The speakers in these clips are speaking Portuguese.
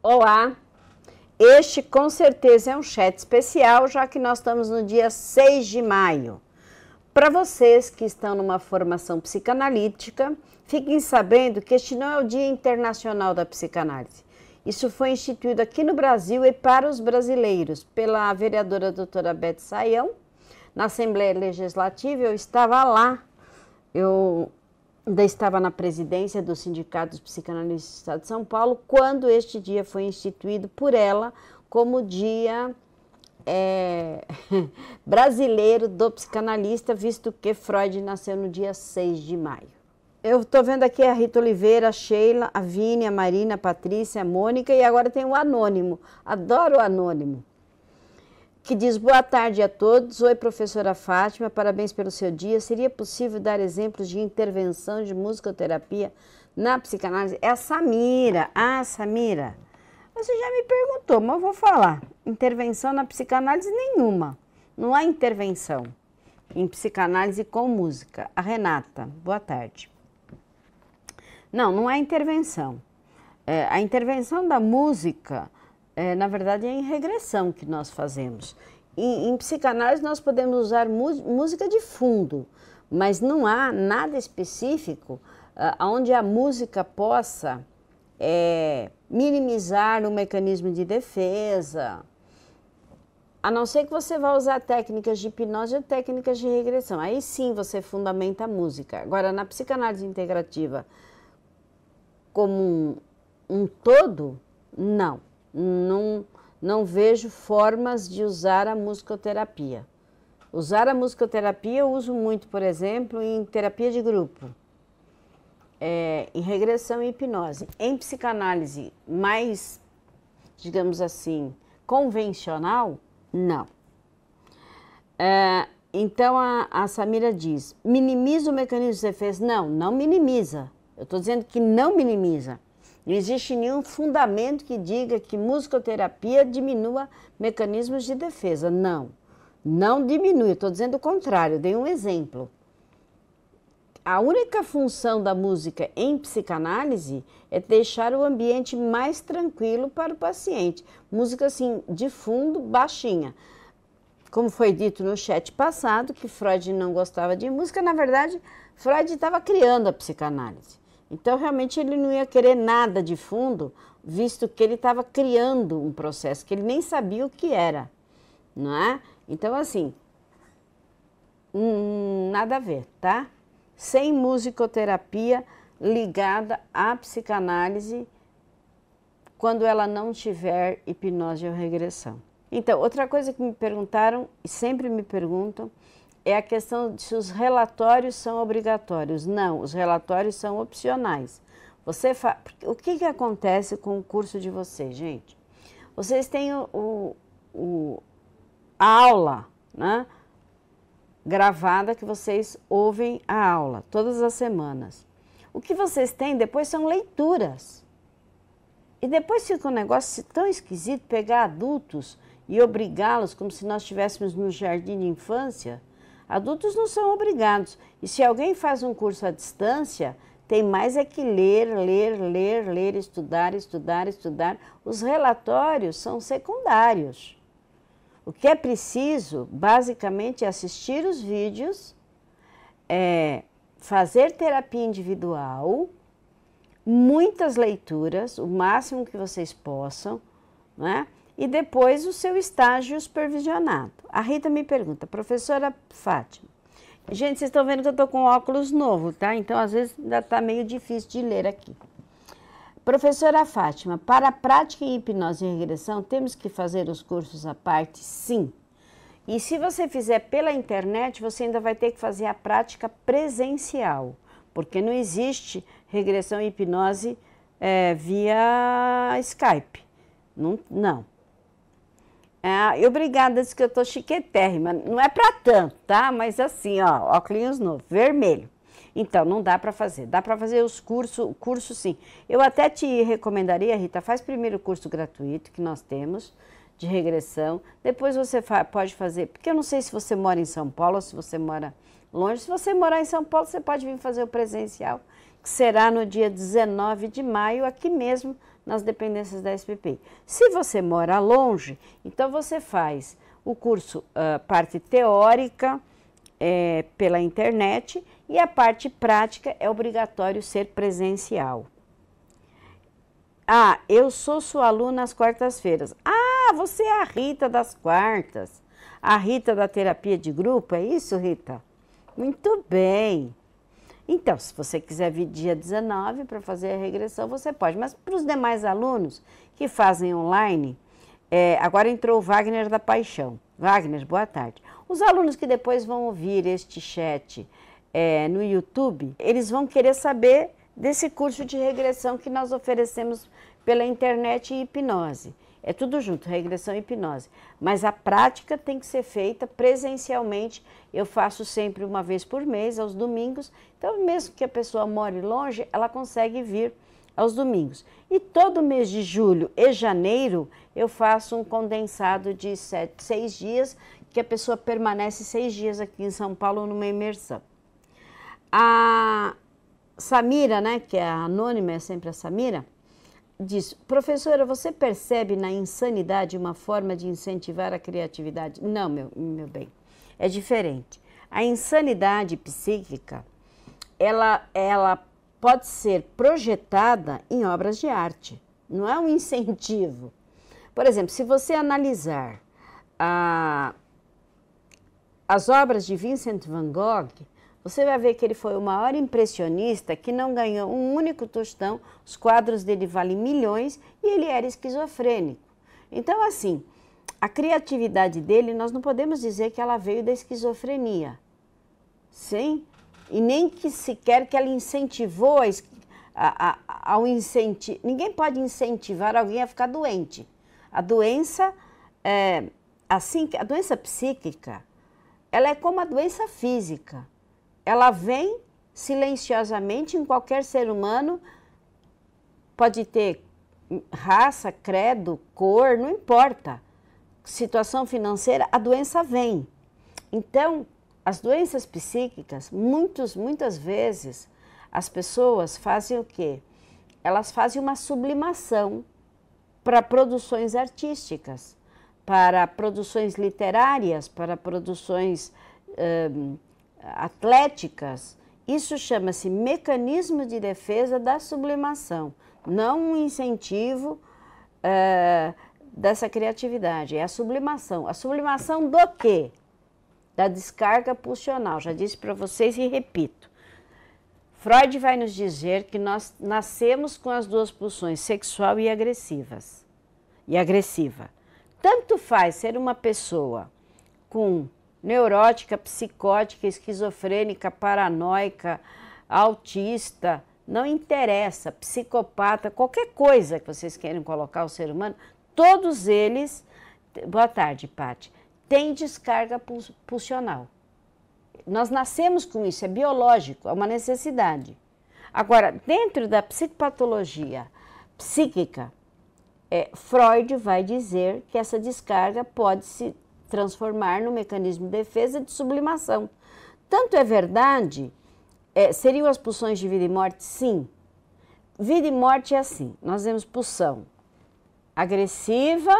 Olá, este com certeza é um chat especial, já que nós estamos no dia 6 de maio. Para vocês que estão numa formação psicanalítica, fiquem sabendo que este não é o Dia Internacional da Psicanálise. Isso foi instituído aqui no Brasil e para os brasileiros, pela vereadora doutora Beth Sayão, na Assembleia Legislativa. Eu estava lá, eu ainda estava na presidência do Sindicato dos Psicanalistas do Estado de São Paulo, quando este dia foi instituído por ela como Dia Brasileiro do Psicanalista, visto que Freud nasceu no dia 6 de maio. Eu estou vendo aqui a Rita Oliveira, a Sheila, a Vini, a Marina, a Patrícia, a Mônica e agora tem o Anônimo. Adoro o Anônimo. Que diz: boa tarde a todos. Oi, professora Fátima, parabéns pelo seu dia. Seria possível dar exemplos de intervenção de musicoterapia na psicanálise? É a Samira. Ah, Samira, você já me perguntou, mas eu vou falar. Intervenção na psicanálise nenhuma. Não há intervenção em psicanálise com música. A Renata, boa tarde. Não há intervenção. A intervenção da música, na verdade, é em regressão que nós fazemos. Em psicanálise, nós podemos usar música de fundo, mas não há nada específico onde a música possa minimizar o mecanismo de defesa, a não ser que você vá usar técnicas de hipnose ou técnicas de regressão. Aí sim você fundamenta a música. Agora, na psicanálise integrativa, como um todo, não vejo formas de usar a musicoterapia. Usar a musicoterapia eu uso muito, por exemplo, em terapia de grupo, em regressão e hipnose. Em psicanálise mais, digamos assim, convencional, não. Então a Samira diz: minimiza o mecanismo de defesa? Não minimiza. Eu estou dizendo que não minimiza. Não existe nenhum fundamento que diga que musicoterapia diminua mecanismos de defesa. Não diminui. Eu estou dizendo o contrário. Eu dei um exemplo. A única função da música em psicanálise é deixar o ambiente mais tranquilo para o paciente. Música assim, de fundo, baixinha. Como foi dito no chat passado, que Freud não gostava de música, na verdade, Freud estava criando a psicanálise. Então, realmente, ele não ia querer nada de fundo, visto que ele estava criando um processo que ele nem sabia o que era, não é? Então, assim, nada a ver, tá? Sem musicoterapia ligada à psicanálise quando ela não tiver hipnose ou regressão. Então, outra coisa que me perguntaram, e sempre me perguntam, é a questão de se os relatórios são obrigatórios. Não, os relatórios são opcionais. O que acontece com o curso de vocês, gente? Vocês têm a aula, né, gravada, que vocês ouvem a aula todas as semanas. O que vocês têm depois são leituras. E depois fica um negócio tão esquisito pegar adultos e obrigá-los como se nós estivéssemos no jardim de infância. Adultos não são obrigados. E se alguém faz um curso à distância, tem mais é que ler, estudar. Os relatórios são secundários. O que é preciso, basicamente, é assistir os vídeos, fazer terapia individual, muitas leituras, o máximo que vocês possam, né? E depois o seu estágio supervisionado. A Rita me pergunta: professora Fátima, gente, vocês estão vendo que eu estou com óculos novo, tá? Então, às vezes, ainda está meio difícil de ler aqui. Professora Fátima, para a prática em hipnose e regressão, temos que fazer os cursos à parte? Sim. E se você fizer pela internet, você ainda vai ter que fazer a prática presencial, porque não existe regressão e hipnose via Skype. Não. Obrigada, diz que eu estou chiquetérrima. Não é para tanto, tá? Mas assim, ó, óculos novo, vermelho. Então, não dá para fazer. Dá para fazer o curso sim. Eu até te recomendaria, Rita, faz primeiro o curso gratuito que nós temos de regressão. Depois você pode fazer, porque eu não sei se você mora em São Paulo ou se você mora longe. Se você morar em São Paulo, você pode vir fazer o presencial, que será no dia 19 de maio, aqui mesmo nas dependências da SPPI. Se você mora longe, então você faz o curso, parte teórica, pela internet, e a parte prática é obrigatório ser presencial. Ah, eu sou sua aluna às quartas-feiras. Ah, você é a Rita das quartas. A Rita da terapia de grupo, é isso, Rita? Muito bem. Então, se você quiser vir dia 19 para fazer a regressão, você pode. Mas para os demais alunos que fazem online, agora entrou o Wagner da Paixão. Wagner, boa tarde. Os alunos que depois vão ouvir este chat no YouTube, eles vão querer saber desse curso de regressão que nós oferecemos pela internet e hipnose. É tudo junto, regressão e hipnose. Mas a prática tem que ser feita presencialmente. Eu faço sempre uma vez por mês, aos domingos. Então, mesmo que a pessoa more longe, ela consegue vir aos domingos. E todo mês de julho e janeiro, eu faço um condensado de 6 dias, que a pessoa permanece 6 dias aqui em São Paulo numa imersão. A Samira, né, que é a anônima, é sempre a Samira, diz: professora, você percebe na insanidade uma forma de incentivar a criatividade? Não, meu bem, é diferente. A insanidade psíquica, ela pode ser projetada em obras de arte, não é um incentivo. Por exemplo, se você analisar as obras de Vincent van Gogh, você vai ver que ele foi o maior impressionista que não ganhou um único tostão, os quadros dele valem milhões e ele era esquizofrênico. Então, assim, a criatividade dele, nós não podemos dizer que ela veio da esquizofrenia, sim? E nem que sequer que ela incentivou ao incentivo. Ninguém pode incentivar alguém a ficar doente. A doença, a doença psíquica, ela é como a doença física. Ela vem silenciosamente em qualquer ser humano, pode ter raça, credo, cor, não importa. Situação financeira, a doença vem. Então, as doenças psíquicas, muitas vezes, as pessoas fazem o quê? Elas fazem uma sublimação para produções artísticas, para produções literárias, para produções atléticas. Isso chama-se mecanismo de defesa da sublimação, não um incentivo dessa criatividade, é a sublimação. A sublimação do quê? Da descarga pulsional. Já disse para vocês e repito. Freud vai nos dizer que nós nascemos com as duas pulsões, sexual e agressiva. Tanto faz ser uma pessoa com neurótica, psicótica, esquizofrênica, paranoica, autista, não interessa, psicopata, qualquer coisa que vocês queiram colocar o ser humano, todos eles, boa tarde, Paty, têm descarga pulsional. Nós nascemos com isso, é biológico, é uma necessidade. Agora, dentro da psicopatologia psíquica, Freud vai dizer que essa descarga pode se transformar no mecanismo de defesa de sublimação. Tanto é verdade, seriam as pulsões de vida e morte? Sim. Vida e morte é assim, nós temos pulsão agressiva,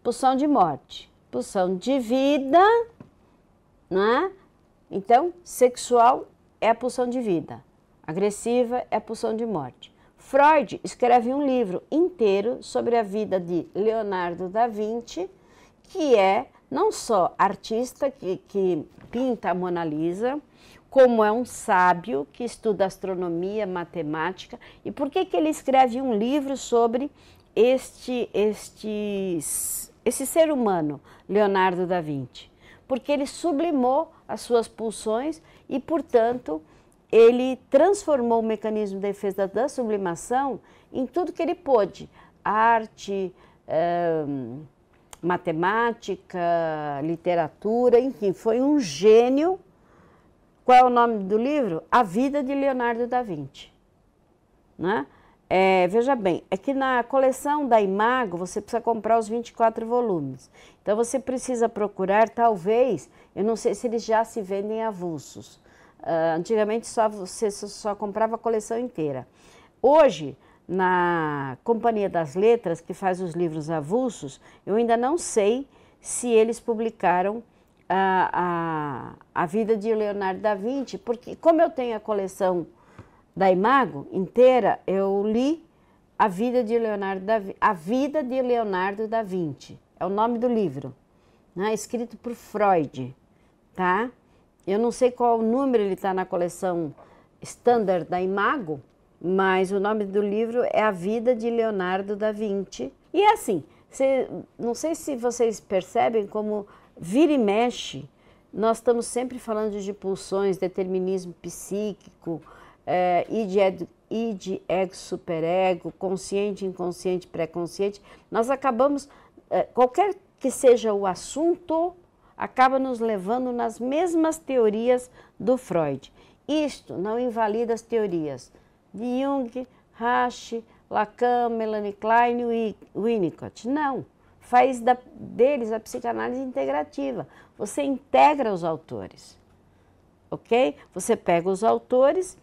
pulsão de morte, pulsão de vida, né? Então, sexual é a pulsão de vida, agressiva é a pulsão de morte. Freud escreve um livro inteiro sobre a vida de Leonardo da Vinci, que é não só artista que pinta a Mona Lisa, como é um sábio que estuda astronomia, matemática. E por que ele escreve um livro sobre esse ser humano, Leonardo da Vinci? Porque ele sublimou as suas pulsões e, portanto, ele transformou o mecanismo de defesa da sublimação em tudo que ele pôde. Arte, matemática, literatura, enfim, foi um gênio. Qual é o nome do livro? A Vida de Leonardo da Vinci. Né? Veja bem, é que na coleção da Imago você precisa comprar os 24 volumes. Então você precisa procurar, talvez, eu não sei se eles já se vendem avulsos. Antigamente você só comprava a coleção inteira. Hoje, na Companhia das Letras, que faz os livros avulsos, eu ainda não sei se eles publicaram a vida de Leonardo da Vinci, porque como eu tenho a coleção da Imago inteira, eu li a vida de Leonardo da Vinci, é o nome do livro, né? Escrito por Freud, tá? Eu não sei qual número ele está na coleção Standard da Imago, mas o nome do livro é A Vida de Leonardo da Vinci. E é assim, não sei se vocês percebem como vira e mexe, nós estamos sempre falando de pulsões, determinismo psíquico, id, ego, superego, consciente, inconsciente, pré-consciente. Nós acabamos, qualquer que seja o assunto, acaba nos levando nas mesmas teorias do Freud. Isto não invalida as teorias de Jung, Reich, Lacan, Melanie Klein e Winnicott. Não, faz deles a psicanálise integrativa. Você integra os autores, ok? Você pega os autores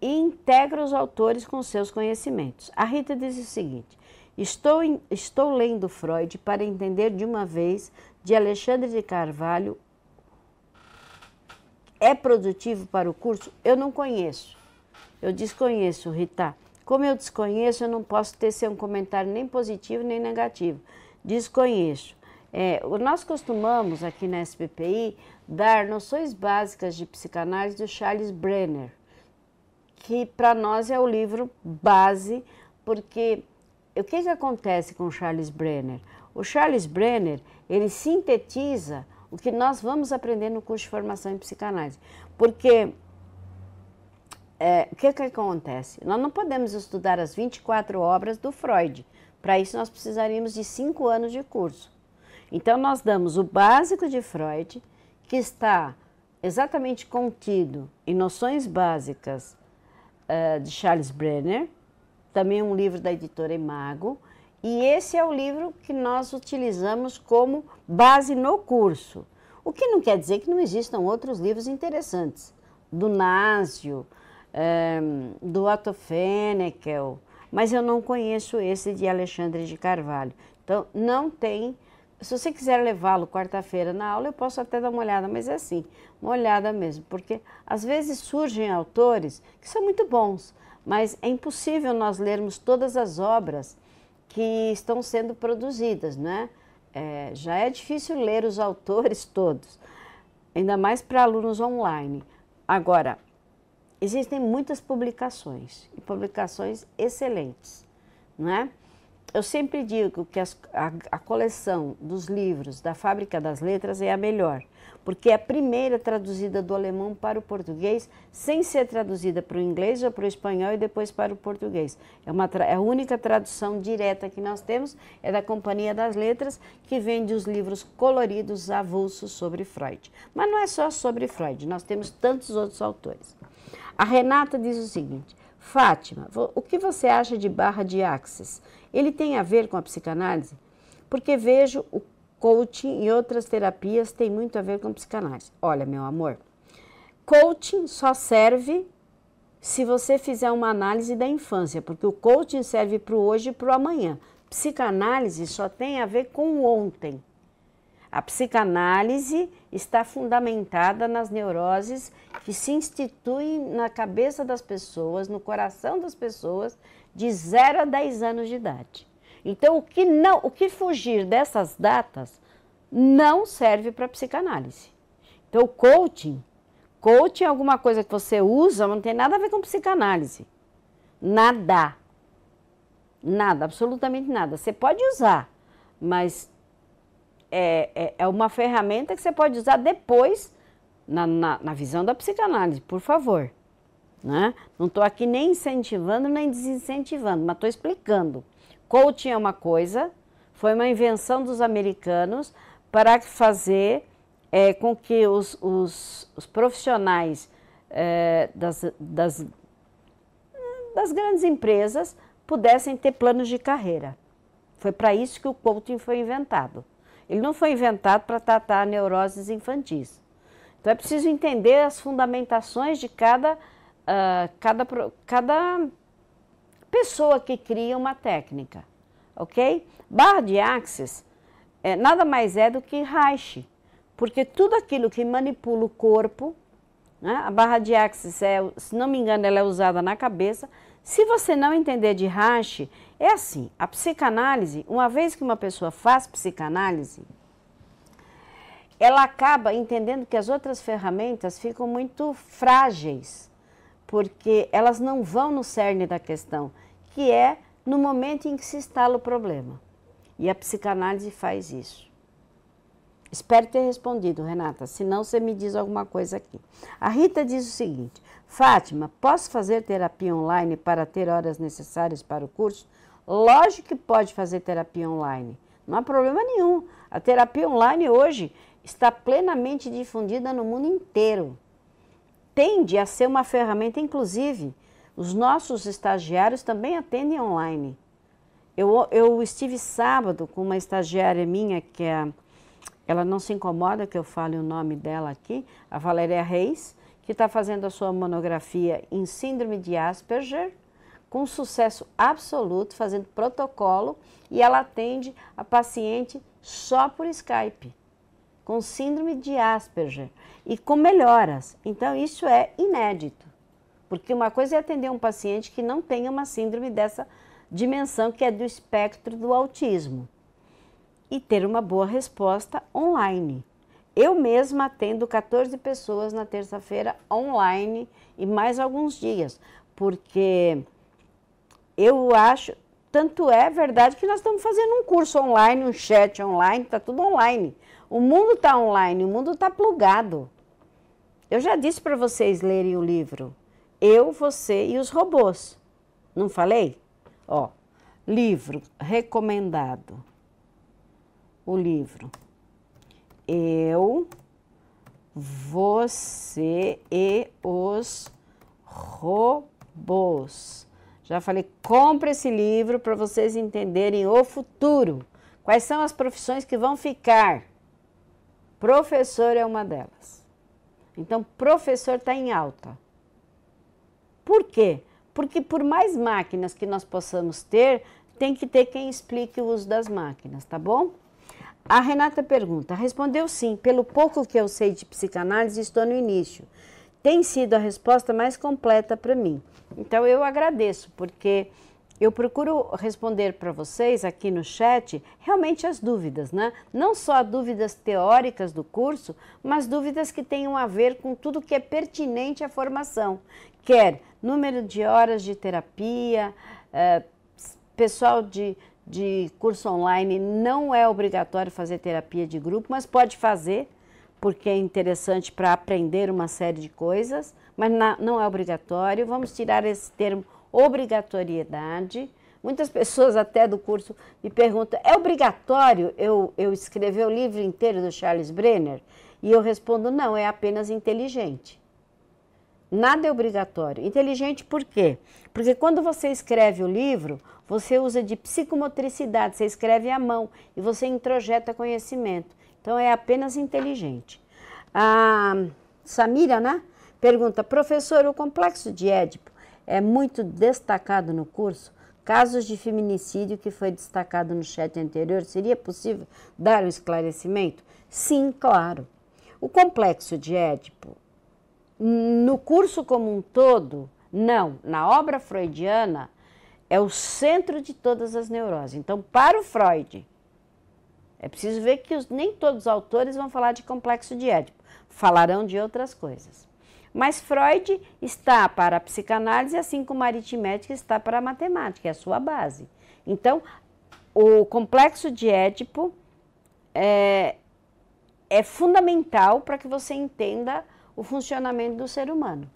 e integra os autores com seus conhecimentos. A Rita diz o seguinte: estou lendo Freud para entender de uma vez, de Alexandre de Carvalho. É produtivo para o curso? Eu não conheço. Eu desconheço, Rita. Como eu desconheço, eu não posso tecer um comentário nem positivo nem negativo. Desconheço. Nós costumamos, aqui na SPPI, dar noções básicas de psicanálise do Charles Brenner, que para nós é o livro base, porque o que acontece com o Charles Brenner? O Charles Brenner, ele sintetiza o que nós vamos aprender no curso de formação em psicanálise. Porque o que acontece? Nós não podemos estudar as 24 obras do Freud. Para isso, nós precisaríamos de 5 anos de curso. Então, nós damos o básico de Freud, que está exatamente contido em noções básicas de Charles Brenner, também um livro da editora Imago, e esse é o livro que nós utilizamos como base no curso. O que não quer dizer que não existam outros livros interessantes, do Násio, do Otto Fennekel, mas eu não conheço esse de Alexandre de Carvalho. Então, não tem. Se você quiser levá-lo quarta-feira na aula, eu posso até dar uma olhada, mas é assim, uma olhada mesmo, porque às vezes surgem autores que são muito bons, mas é impossível nós lermos todas as obras que estão sendo produzidas, né? Já é difícil ler os autores todos, ainda mais para alunos online. Agora, existem muitas publicações, e publicações excelentes, não é? Eu sempre digo que a coleção dos livros da Fábrica das Letras é a melhor, porque é a primeira traduzida do alemão para o português, sem ser traduzida para o inglês ou para o espanhol e depois para o português. É a única tradução direta que nós temos, é da Companhia das Letras, que vende os livros coloridos avulsos sobre Freud. Mas não é só sobre Freud, nós temos tantos outros autores. A Renata diz o seguinte: Fátima, o que você acha de Barra de Axis? Ele tem a ver com a psicanálise? Porque vejo o coaching e outras terapias têm muito a ver com psicanálise. Olha, meu amor, coaching só serve se você fizer uma análise da infância, porque o coaching serve para o hoje e para o amanhã. Psicanálise só tem a ver com o ontem. A psicanálise está fundamentada nas neuroses que se instituem na cabeça das pessoas, no coração das pessoas, de 0 a 10 anos de idade. Então, o que fugir dessas datas não serve para psicanálise. Então, coaching é alguma coisa que você usa, mas não tem nada a ver com psicanálise. Nada. Nada, absolutamente nada. Você pode usar, mas é uma ferramenta que você pode usar depois na visão da psicanálise, por favor. Né? Não estou aqui nem incentivando nem desincentivando, mas estou explicando. Coaching é uma coisa, foi uma invenção dos americanos para fazer com que os profissionais das grandes empresas pudessem ter planos de carreira. Foi para isso que o coaching foi inventado. Ele não foi inventado para tratar neuroses infantis. Então é preciso entender as fundamentações de cada pessoa que cria uma técnica, ok? Barra de Axis nada mais é do que Reich, porque tudo aquilo que manipula o corpo, né? A barra de Axis, se não me engano, ela é usada na cabeça. Se você não entender de Reich, é assim, a psicanálise, uma vez que uma pessoa faz psicanálise, ela acaba entendendo que as outras ferramentas ficam muito frágeis, porque elas não vão no cerne da questão, que é no momento em que se instala o problema. E a psicanálise faz isso. Espero ter respondido, Renata, senão você me diz alguma coisa aqui. A Rita diz o seguinte: Fátima, posso fazer terapia online para ter horas necessárias para o curso? Lógico que pode fazer terapia online, não há problema nenhum. A terapia online hoje está plenamente difundida no mundo inteiro. Tende a ser uma ferramenta, inclusive, os nossos estagiários também atendem online. Eu estive sábado com uma estagiária minha, que ela não se incomoda que eu fale o nome dela aqui, a Valéria Reis, que está fazendo a sua monografia em síndrome de Asperger, com sucesso absoluto, fazendo protocolo, e ela atende a paciente só por Skype, com síndrome de Asperger, e com melhoras. Então, isso é inédito, porque uma coisa é atender um paciente que não tenha uma síndrome dessa dimensão, que é do espectro do autismo, e ter uma boa resposta online. Eu mesma atendo 14 pessoas na terça-feira online e mais alguns dias, porque eu acho, tanto é verdade que nós estamos fazendo um curso online, um chat online, está tudo online. O mundo está online, o mundo está plugado. Eu já disse para vocês lerem o livro Eu, Você e os Robôs. Não falei? Ó, livro recomendado. O livro Eu, Você e os Robôs. Já falei, compre esse livro para vocês entenderem o futuro. Quais são as profissões que vão ficar? Professor é uma delas. Então, professor está em alta. Por quê? Porque por mais máquinas que nós possamos ter, tem que ter quem explique o uso das máquinas, tá bom? A Renata pergunta, respondeu sim, pelo pouco que eu sei de psicanálise, estou no início. Tem sido a resposta mais completa para mim. Então, eu agradeço, porque eu procuro responder para vocês aqui no chat realmente as dúvidas, né? Não só dúvidas teóricas do curso, mas dúvidas que tenham a ver com tudo que é pertinente à formação. Quer número de horas de terapia, pessoal de curso online não é obrigatório fazer terapia de grupo, mas pode fazer, porque é interessante para aprender uma série de coisas, mas não é obrigatório. Vamos tirar esse termo obrigatoriedade. Muitas pessoas até do curso me perguntam, é obrigatório eu escrever o livro inteiro do Charles Brenner? E eu respondo, não, é apenas inteligente. Nada é obrigatório. Inteligente por quê? Porque quando você escreve o livro, você usa de psicomotricidade, você escreve à mão e você introjeta conhecimento. Então, é apenas inteligente. A Samira, né, pergunta, professor, o complexo de Édipo é muito destacado no curso? Casos de feminicídio que foi destacado no chat anterior, seria possível dar um esclarecimento? Sim, claro. O complexo de Édipo, no curso como um todo, não. Na obra freudiana, é o centro de todas as neuroses. Então, para o Freud, é preciso ver que nem todos os autores vão falar de complexo de Édipo. Falarão de outras coisas. Mas Freud está para a psicanálise, assim como a aritmética está para a matemática, é a sua base. Então, o complexo de Édipo é fundamental para que você entenda o funcionamento do ser humano,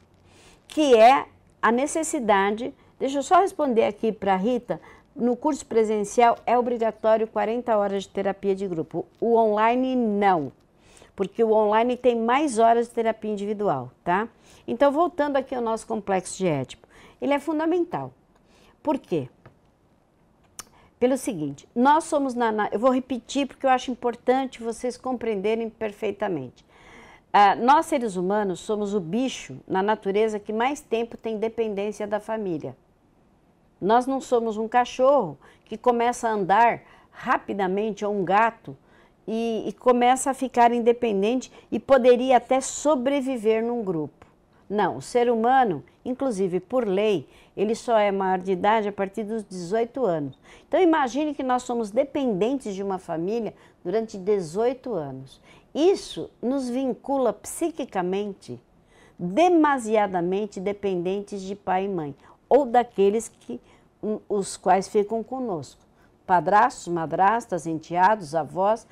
que é a necessidade, deixa eu só responder aqui para a Rita, no curso presencial é obrigatório 40 horas de terapia de grupo, o online não, porque o online tem mais horas de terapia individual, tá? Então, voltando aqui ao nosso complexo de Édipo, ele é fundamental. Por quê? Pelo seguinte, nós somos, eu vou repetir porque eu acho importante vocês compreenderem perfeitamente. Nós, seres humanos, somos o bicho na natureza que mais tempo tem dependência da família. Nós não somos um cachorro que começa a andar rapidamente, ou um gato, e começa a ficar independente e poderia até sobreviver num grupo. Não, o ser humano, inclusive por lei, ele só é maior de idade a partir dos 18 anos. Então imagine que nós somos dependentes de uma família durante 18 anos. Isso nos vincula psiquicamente, demasiadamente dependentes de pai e mãe, ou daqueles os quais ficam conosco. Padrastos, madrastas, enteados, avós,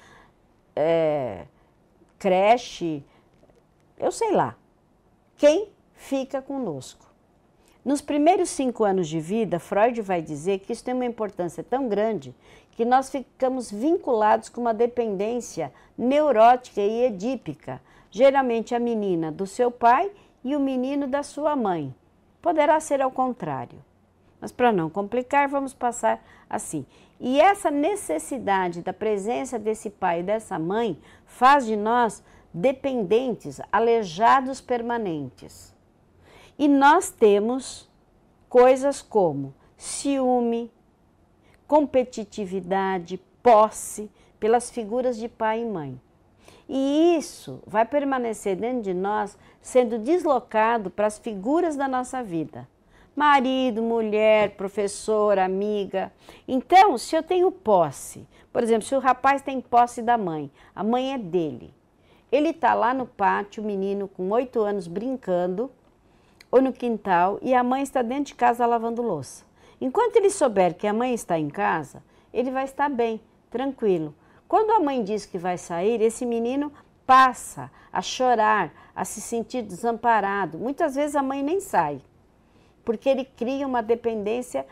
creche, eu sei lá. Quem fica conosco? Nos primeiros 5 anos de vida, Freud vai dizer que isso tem uma importância tão grande que nós ficamos vinculados com uma dependência neurótica e edípica, geralmente a menina do seu pai e o menino da sua mãe. Poderá ser ao contrário. Mas para não complicar, vamos passar assim. E essa necessidade da presença desse pai e dessa mãe faz de nós dependentes, aleijados permanentes. E nós temos coisas como ciúme, competitividade, posse pelas figuras de pai e mãe. E isso vai permanecer dentro de nós, sendo deslocado para as figuras da nossa vida. Marido, mulher, professor, amiga. Então, se eu tenho posse, por exemplo, se o rapaz tem posse da mãe, a mãe é dele. Ele está lá no pátio, o menino com 8 anos brincando, ou no quintal, e a mãe está dentro de casa lavando louça. Enquanto ele souber que a mãe está em casa, ele vai estar bem, tranquilo. Quando a mãe diz que vai sair, esse menino passa a chorar, a se sentir desamparado. Muitas vezes a mãe nem sai, porque ele cria uma dependência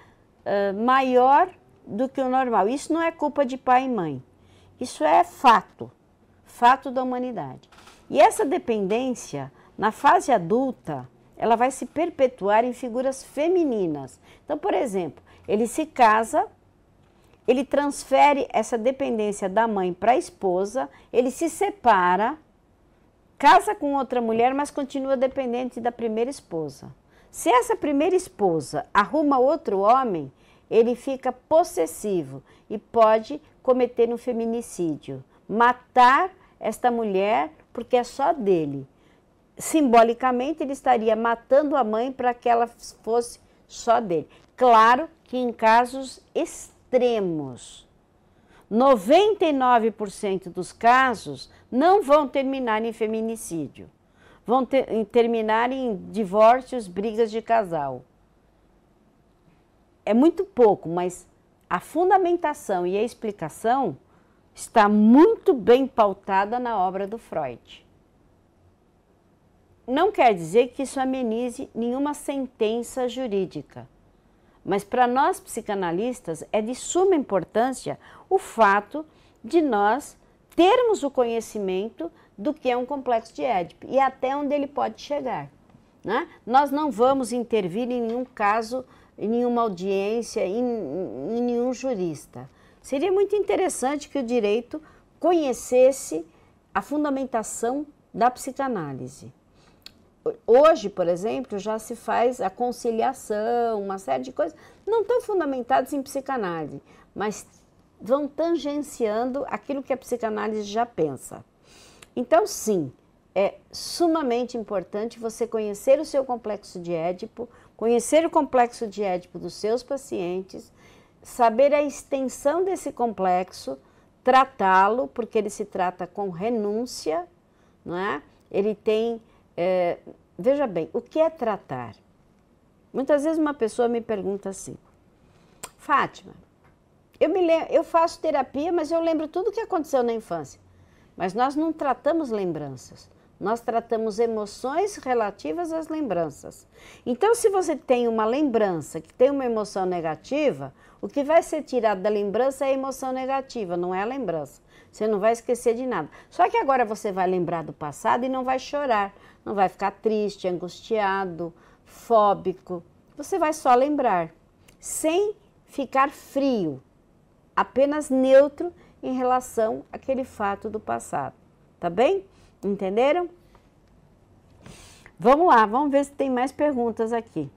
maior do que o normal. Isso não é culpa de pai e mãe, isso é fato da humanidade. E essa dependência, na fase adulta, ela vai se perpetuar em figuras femininas. Então, por exemplo, ele se casa, ele transfere essa dependência da mãe para a esposa, ele se separa, casa com outra mulher, mas continua dependente da primeira esposa. Se essa primeira esposa arruma outro homem, ele fica possessivo e pode cometer um feminicídio, matar esta mulher porque é só dele. Simbolicamente, ele estaria matando a mãe para que ela fosse só dele. Claro que em casos extremos. 99% dos casos não vão terminar em feminicídio. Vão terminar em divórcios, brigas de casal. É muito pouco, mas a fundamentação e a explicação está muito bem pautada na obra do Freud. Não quer dizer que isso amenize nenhuma sentença jurídica, mas para nós psicanalistas é de suma importância o fato de nós termos o conhecimento do que é um complexo de Édipo e até onde ele pode chegar, né? Nós não vamos intervir em nenhum caso, em nenhuma audiência, em nenhum jurista. Seria muito interessante que o direito conhecesse a fundamentação da psicanálise. Hoje, por exemplo, já se faz a conciliação, uma série de coisas, não tão fundamentadas em psicanálise, mas vão tangenciando aquilo que a psicanálise já pensa. Então, sim, é sumamente importante você conhecer o seu complexo de Édipo, conhecer o complexo de Édipo dos seus pacientes, saber a extensão desse complexo, tratá-lo, porque ele se trata com renúncia, não é? Ele tem... veja bem, o que é tratar? Muitas vezes uma pessoa me pergunta assim, Fátima, eu faço terapia, mas eu lembro tudo o que aconteceu na infância. Mas nós não tratamos lembranças, nós tratamos emoções relativas às lembranças. Então, se você tem uma lembrança que tem uma emoção negativa, o que vai ser tirado da lembrança é a emoção negativa, não é a lembrança. Você não vai esquecer de nada. Só que agora você vai lembrar do passado e não vai chorar, não vai ficar triste, angustiado, fóbico. Você vai só lembrar, sem ficar frio, apenas neutro em relação àquele fato do passado. Tá bem? Entenderam? Vamos lá, vamos ver se tem mais perguntas aqui.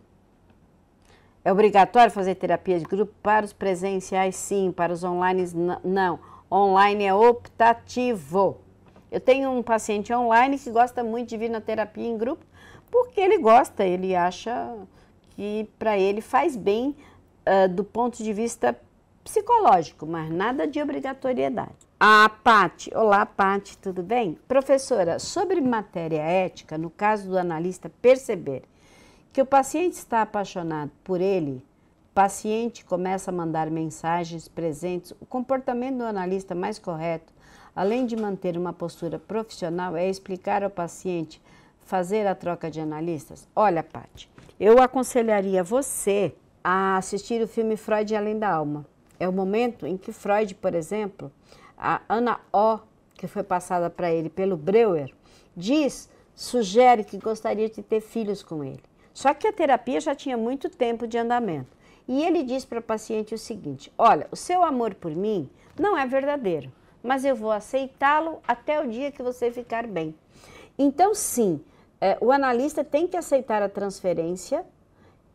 É obrigatório fazer terapia de grupo para os presenciais, sim, para os online, não. Online é optativo. Eu tenho um paciente online que gosta muito de vir na terapia em grupo, porque ele gosta, ele acha que para ele faz bem do ponto de vista psicológico, mas nada de obrigatoriedade. A Pati, olá Pati, tudo bem? Professora, sobre matéria ética, no caso do analista perceber que o paciente está apaixonado por ele, o paciente começa a mandar mensagens presentes, o comportamento do analista mais correto, além de manter uma postura profissional, é explicar ao paciente fazer a troca de analistas? Olha, Pati, eu aconselharia você a assistir o filme Freud e Além da Alma. É o momento em que Freud, por exemplo, a Ana O, que foi passada para ele pelo Breuer, sugere que gostaria de ter filhos com ele. Só que a terapia já tinha muito tempo de andamento. E ele diz para o paciente o seguinte: olha, o seu amor por mim não é verdadeiro, mas eu vou aceitá-lo até o dia que você ficar bem. Então, sim, o analista tem que aceitar a transferência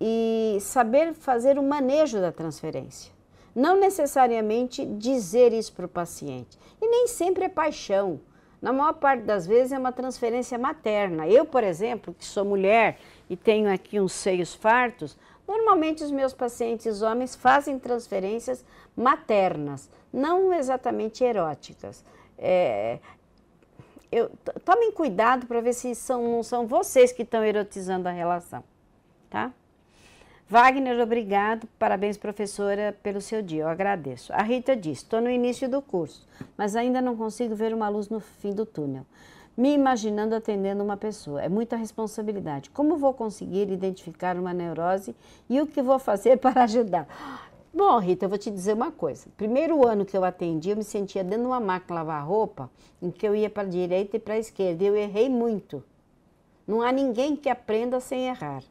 e saber fazer o manejo da transferência. Não necessariamente dizer isso para o paciente. E nem sempre é paixão. Na maior parte das vezes é uma transferência materna. Eu, por exemplo, que sou mulher e tenho aqui uns seios fartos, normalmente os meus pacientes homens fazem transferências maternas, não exatamente eróticas. Tomem cuidado para ver se não são vocês que estão erotizando a relação, tá? Wagner, obrigado, parabéns professora pelo seu dia, eu agradeço. A Rita diz, estou no início do curso, mas ainda não consigo ver uma luz no fim do túnel. Me imaginando atendendo uma pessoa, é muita responsabilidade. Como vou conseguir identificar uma neurose e o que vou fazer para ajudar? Bom, Rita, eu vou te dizer uma coisa. Primeiro ano que eu atendi, eu me sentia dentro de uma máquina lavar roupa, em que eu ia para a direita e para a esquerda, e eu errei muito. Não há ninguém que aprenda sem errar.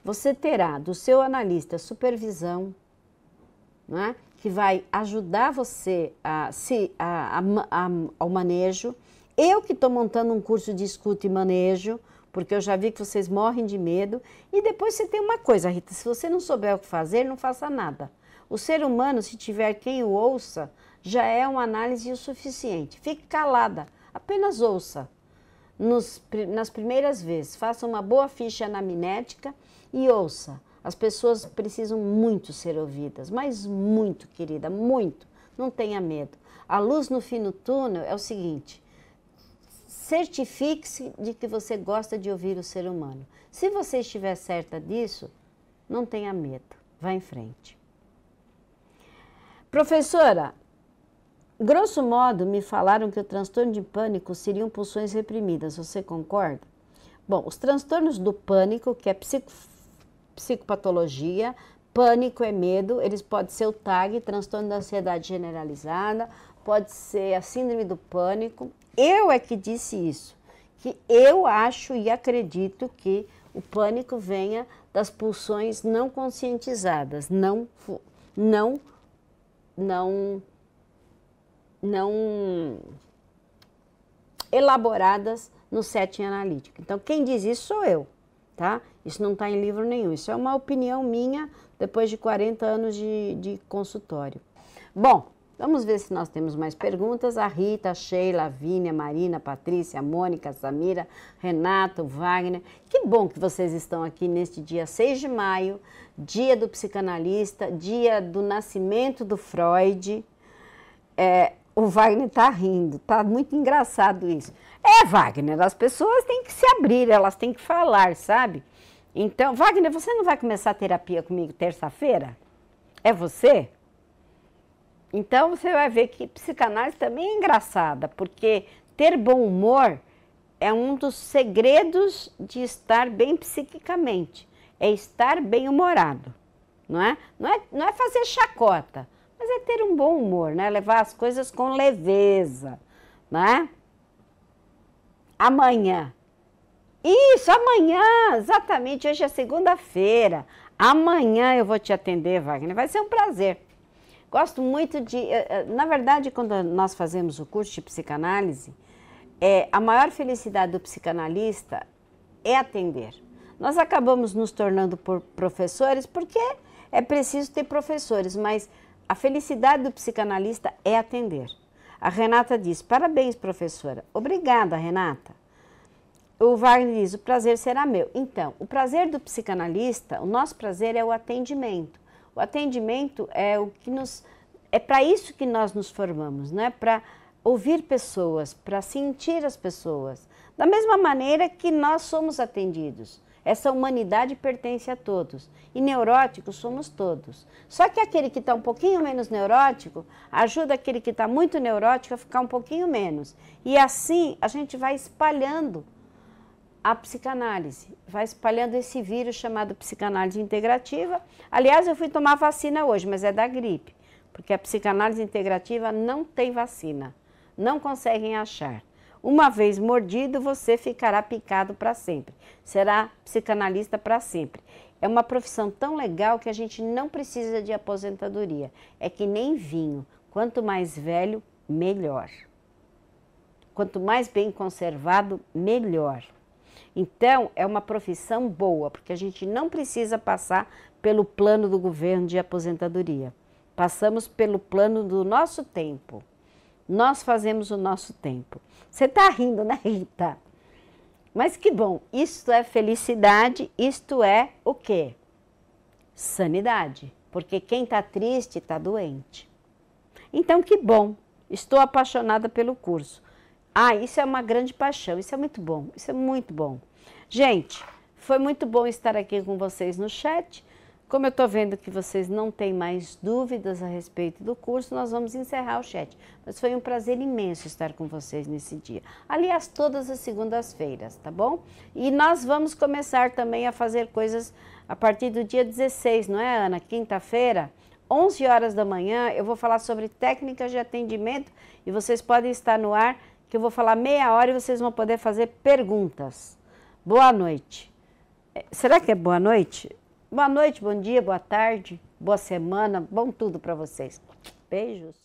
Você terá do seu analista supervisão, né, que vai ajudar você ao manejo. Eu que estou montando um curso de escuta e manejo, porque eu já vi que vocês morrem de medo. E depois você tem uma coisa, Rita, se você não souber o que fazer, não faça nada. O ser humano, se tiver quem o ouça, já é uma análise o suficiente. Fique calada, apenas ouça. Nas primeiras vezes, faça uma boa ficha anamnética e ouça. As pessoas precisam muito ser ouvidas, mas muito, querida, muito. Não tenha medo. A luz no fim do túnel é o seguinte: certifique-se de que você gosta de ouvir o ser humano. Se você estiver certa disso, não tenha medo. Vá em frente. Professora, grosso modo, me falaram que o transtorno de pânico seriam pulsões reprimidas. Você concorda? Bom, os transtornos do pânico, que é psicopatologia, pânico é medo, eles podem ser o TAG, transtorno da ansiedade generalizada, pode ser a síndrome do pânico. Eu é que disse isso, que eu acho e acredito que o pânico venha das pulsões não conscientizadas, não elaboradas no setting analítico. Então, quem diz isso sou eu, tá? Isso não está em livro nenhum, isso é uma opinião minha depois de 40 anos de consultório. Bom, vamos ver se nós temos mais perguntas. A Rita, a Sheila, a Vínia, a Marina, a Patrícia, a Mônica, a Samira, Renato, o Wagner. Que bom que vocês estão aqui neste dia 6 de maio, dia do psicanalista, dia do nascimento do Freud. O Wagner está rindo, está muito engraçado isso. Wagner, as pessoas têm que se abrir, elas têm que falar, sabe? Então, Wagner, você não vai começar a terapia comigo terça-feira? É você? Então, você vai ver que psicanálise também é engraçada, porque ter bom humor é um dos segredos de estar bem psiquicamente. É estar bem-humorado, não é? Não é fazer chacota, mas é ter um bom humor, né? Levar as coisas com leveza, né? Amanhã. Isso, amanhã, exatamente, hoje é segunda-feira. Amanhã eu vou te atender, Wagner, vai ser um prazer. Gosto muito na verdade, quando nós fazemos o curso de psicanálise, a maior felicidade do psicanalista é atender. Nós acabamos nos tornando professores porque é preciso ter professores, mas a felicidade do psicanalista é atender. A Renata diz, parabéns, professora. Obrigada, Renata. O Wagner diz, o prazer será meu. Então, o prazer do psicanalista, o nosso prazer é o atendimento. O atendimento é o que é para isso que nós nos formamos, né? Para ouvir pessoas, para sentir as pessoas. Da mesma maneira que nós somos atendidos. Essa humanidade pertence a todos. E neuróticos somos todos. Só que aquele que está um pouquinho menos neurótico, ajuda aquele que está muito neurótico a ficar um pouquinho menos. E assim a gente vai espalhando a psicanálise, vai espalhando esse vírus chamado psicanálise integrativa. Aliás, eu fui tomar vacina hoje, mas é da gripe, porque a psicanálise integrativa não tem vacina, não conseguem achar. Uma vez mordido, você ficará picado para sempre, será psicanalista para sempre. É uma profissão tão legal que a gente não precisa de aposentadoria, é que nem vinho, quanto mais velho, melhor. Quanto mais bem conservado, melhor. Então, é uma profissão boa, porque a gente não precisa passar pelo plano do governo de aposentadoria. Passamos pelo plano do nosso tempo. Nós fazemos o nosso tempo. Você está rindo, né, Rita? Mas que bom, isto é felicidade, isto é o quê? Sanidade. Porque quem está triste está doente. Então, que bom, estou apaixonada pelo curso. Ah, isso é uma grande paixão, isso é muito bom, isso é muito bom. Gente, foi muito bom estar aqui com vocês no chat. Como eu estou vendo que vocês não têm mais dúvidas a respeito do curso, nós vamos encerrar o chat. Mas foi um prazer imenso estar com vocês nesse dia. Aliás, todas as segundas-feiras, tá bom? E nós vamos começar também a fazer coisas a partir do dia 16, não é, Ana? Quinta-feira, 11 horas da manhã, eu vou falar sobre técnicas de atendimento e vocês podem estar no ar, que eu vou falar meia hora e vocês vão poder fazer perguntas. Boa noite. Será que é boa noite? Boa noite, bom dia, boa tarde, boa semana, bom tudo para vocês. Beijos.